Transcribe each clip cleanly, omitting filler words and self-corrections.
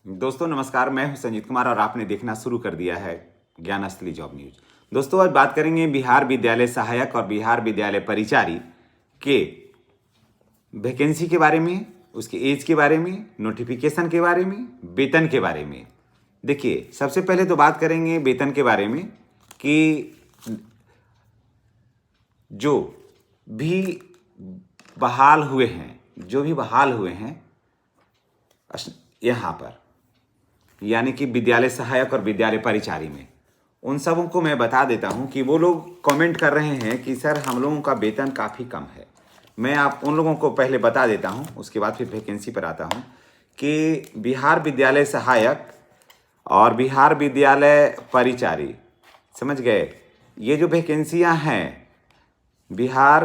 दोस्तों नमस्कार, मैं हूं संजीत कुमार और आपने देखना शुरू कर दिया है ज्ञान असली जॉब न्यूज। दोस्तों आज बात करेंगे बिहार विद्यालय सहायक और बिहार विद्यालय परिचारी के वैकेंसी के बारे में, उसके एज के बारे में, नोटिफिकेशन के बारे में, वेतन के बारे में। देखिए, सबसे पहले तो बात करेंगे वेतन के बारे में कि जो भी बहाल हुए हैं यहाँ पर, यानी कि विद्यालय सहायक और विद्यालय परिचारी में, उन सबों को मैं बता देता हूं कि वो लोग कमेंट कर रहे हैं कि सर हम लोगों का वेतन काफ़ी कम है। मैं आप उन लोगों को पहले बता देता हूं, उसके बाद फिर वैकेंसी पर आता हूं कि बिहार विद्यालय सहायक और बिहार विद्यालय परिचारी, समझ गए, ये जो वैकेंसियाँ हैं, बिहार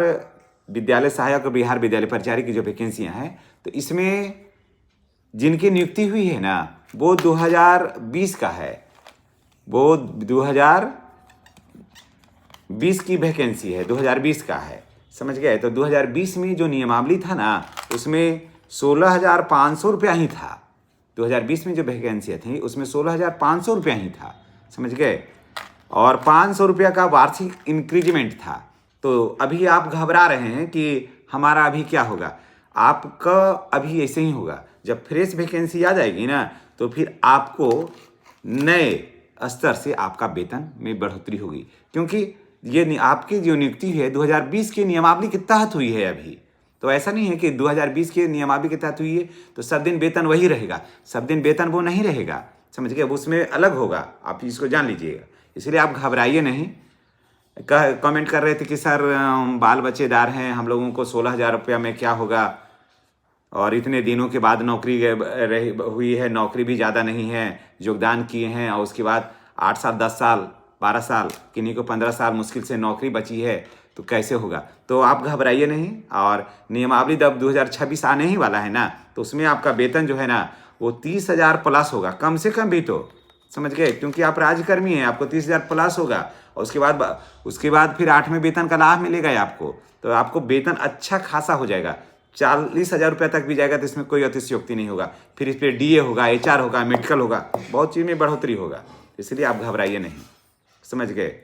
विद्यालय सहायक और बिहार विद्यालय परिचारी की जो वैकेंसियाँ हैं, तो इसमें जिनकी नियुक्ति हुई है ना, वो 2020 का है, वो 2020 की वैकेंसी है, 2020 का है, समझ गए। तो 2020 में जो नियमावली था ना, उसमें 16,500 रुपया ही था। 2020 में जो वैकेंसी थी उसमें 16,500 रुपया ही था, समझ गए, और 500 रुपया का वार्षिक इंक्रीजमेंट था। तो अभी आप घबरा रहे हैं कि हमारा अभी क्या होगा, आपका अभी ऐसे ही होगा। जब फ्रेश वैकेंसी आ जाएगी ना, तो फिर आपको नए स्तर से आपका वेतन में बढ़ोतरी होगी, क्योंकि ये आपकी जो नियुक्ति है 2020 के नियमावली के तहत हुई है अभी। तो ऐसा नहीं है कि 2020 के नियमावली के तहत हुई है तो सब दिन वेतन वही रहेगा, सब दिन वेतन वो नहीं रहेगा, समझ गए, वो उसमें अलग होगा, आप इसको जान लीजिएगा। इसलिए आप घबराइए नहीं। कमेंट कर रहे थे कि सर बाल बच्चेदार हैं, हम लोगों को 16,000 रुपया में क्या होगा, और इतने दिनों के बाद नौकरी हुई है, नौकरी भी ज़्यादा नहीं है, योगदान किए हैं, और उसके बाद 8 साल 10 साल 12 साल, किन्हीं को 15 साल मुश्किल से नौकरी बची है, तो कैसे होगा। तो आप घबराइए नहीं। और नियमावली जब 2026 आने ही वाला है ना, तो उसमें आपका वेतन जो है ना वो 30,000 प्लस होगा, कम से कम भी, तो समझ गए, क्योंकि आप राज्यकर्मी हैं, आपको 30,000 प्लस होगा। और उसके बाद फिर 8वें वेतन का लाभ मिलेगा आपको, तो आपको वेतन अच्छा खासा हो जाएगा, 40,000 रुपये तक भी जाएगा, तो इसमें कोई अतिशयोक्ति नहीं होगा। फिर इस पर DA होगा, HR होगा, मेडिकल होगा, बहुत चीज़ में बढ़ोतरी होगा। इसलिए आप घबराइए नहीं, समझ गए।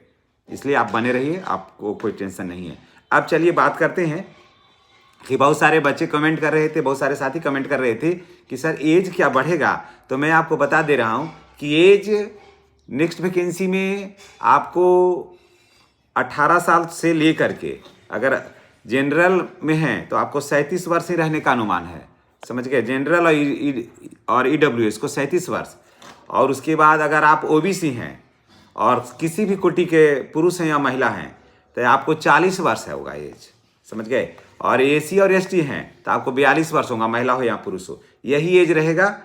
इसलिए आप बने रहिए, आपको कोई टेंशन नहीं है। अब चलिए बात करते हैं कि बहुत सारे बच्चे कमेंट कर रहे थे, बहुत सारे साथी कमेंट कर रहे थे कि सर एज क्या बढ़ेगा। तो मैं आपको बता दे रहा हूँ कि एज नेक्स्ट वैकेंसी में आपको 18 साल से लेकर के, अगर जनरल में है तो आपको 37 वर्ष ही रहने का अनुमान है, समझ गए, जनरल और EWS को 37 वर्ष। और उसके बाद अगर आप OBC हैं और किसी भी कोटि के पुरुष हैं या महिला हैं तो आपको 40 वर्ष है होगा एज, समझ गए। और AC और ST हैं तो आपको 42 वर्ष होगा, महिला हो या पुरुष हो, यही एज रहेगा।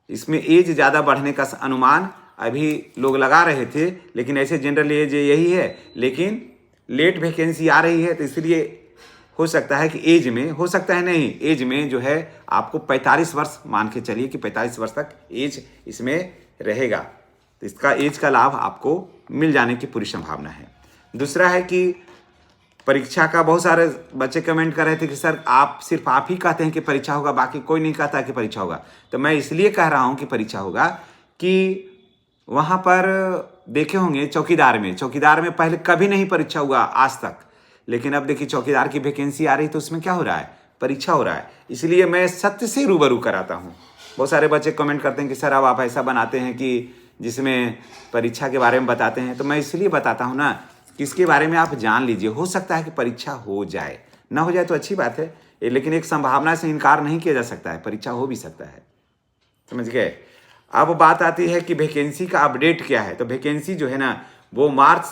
इसमें एज ज़्यादा बढ़ने का अनुमान अभी लोग लगा रहे थे, लेकिन ऐसे जनरल एज यही है, लेकिन लेट वैकेंसी आ रही है, तो इसलिए हो सकता है कि एज में, हो सकता है नहीं, एज में जो है आपको 45 वर्ष मान के चलिए कि 45 वर्ष तक एज इसमें रहेगा, तो इसका एज का लाभ आपको मिल जाने की पूरी संभावना है। दूसरा है कि परीक्षा का, बहुत सारे बच्चे कमेंट कर रहे थे कि सर सिर्फ आप ही कहते हैं कि परीक्षा होगा, बाकी कोई नहीं कहता कि परीक्षा होगा। तो मैं इसलिए कह रहा हूँ कि परीक्षा होगा कि वहाँ पर देखे होंगे चौकीदार में पहले कभी नहीं परीक्षा हुआ आज तक, लेकिन अब देखिए चौकीदार की वैकेंसी आ रही, तो उसमें क्या हो रहा है, परीक्षा हो रहा है। इसलिए मैं सत्य से रूबरू कराता हूँ। बहुत सारे बच्चे कमेंट करते हैं कि सर अब आप ऐसा बनाते हैं कि जिसमें परीक्षा के बारे में बताते हैं, तो मैं इसलिए बताता हूँ ना कि इसके बारे में आप जान लीजिए। हो सकता है कि परीक्षा हो जाए, ना हो जाए तो अच्छी बात है, लेकिन एक संभावना से इनकार नहीं किया जा सकता है, परीक्षा हो भी सकता है, समझ गए। अब बात आती है कि वैकेंसी का अपडेट क्या है। तो वैकेंसी जो है ना वो मार्च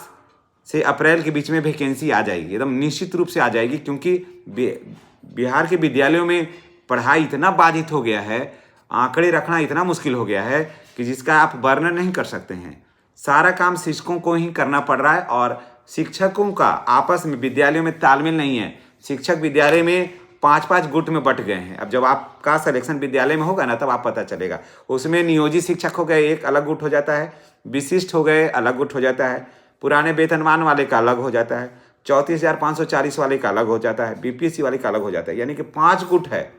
से अप्रैल के बीच में वैकेंसी आ जाएगी, एकदम निश्चित रूप से आ जाएगी, क्योंकि बिहार के विद्यालयों में पढ़ाई इतना बाधित हो गया है, आंकड़े रखना इतना मुश्किल हो गया है कि जिसका आप वर्णन नहीं कर सकते हैं। सारा काम शिक्षकों को ही करना पड़ रहा है, और शिक्षकों का आपस में विद्यालयों में तालमेल नहीं है। शिक्षक विद्यालय में 5-5 गुट में बट गए हैं। अब जब आपका सिलेक्शन विद्यालय में होगा ना, तब आप पता चलेगा। उसमें नियोजित शिक्षक हो गए, एक अलग गुट हो जाता है, विशिष्ट हो गए, अलग गुट हो जाता है, पुराने वेतनमान वाले का अलग हो जाता है, 34,540 वाले का अलग हो जाता है, BPSC वाले का अलग हो जाता है। यानी कि 5 गुट है,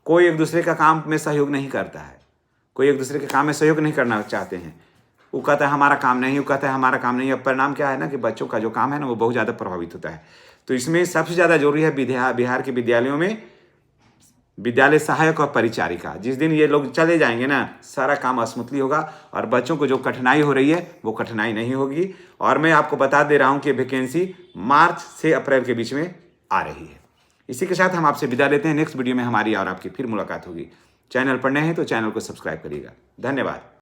कोई एक दूसरे का काम में सहयोग नहीं करता है, कोई एक दूसरे के काम में सहयोग नहीं करना चाहते हैं। वो कहता है हमारा काम नहीं, वो कहता है हमारा काम नहीं। अब परिणाम क्या है ना कि बच्चों का जो काम है ना वो बहुत ज़्यादा प्रभावित होता है। तो इसमें सबसे ज़्यादा जरूरी है बिहार के विद्यालयों में विद्यालय सहायक और परिचारिका। जिस दिन ये लोग चले जाएंगे ना, सारा काम स्मूथली होगा और बच्चों को जो कठिनाई हो रही है वो कठिनाई नहीं होगी। और मैं आपको बता दे रहा हूँ कि वैकेंसी मार्च से अप्रैल के बीच में आ रही है। इसी के साथ हम आपसे विदा लेते हैं। नेक्स्ट वीडियो में हमारी और आपकी फिर मुलाकात होगी। चैनल पर नए हैं तो चैनल को सब्सक्राइब करिएगा। धन्यवाद।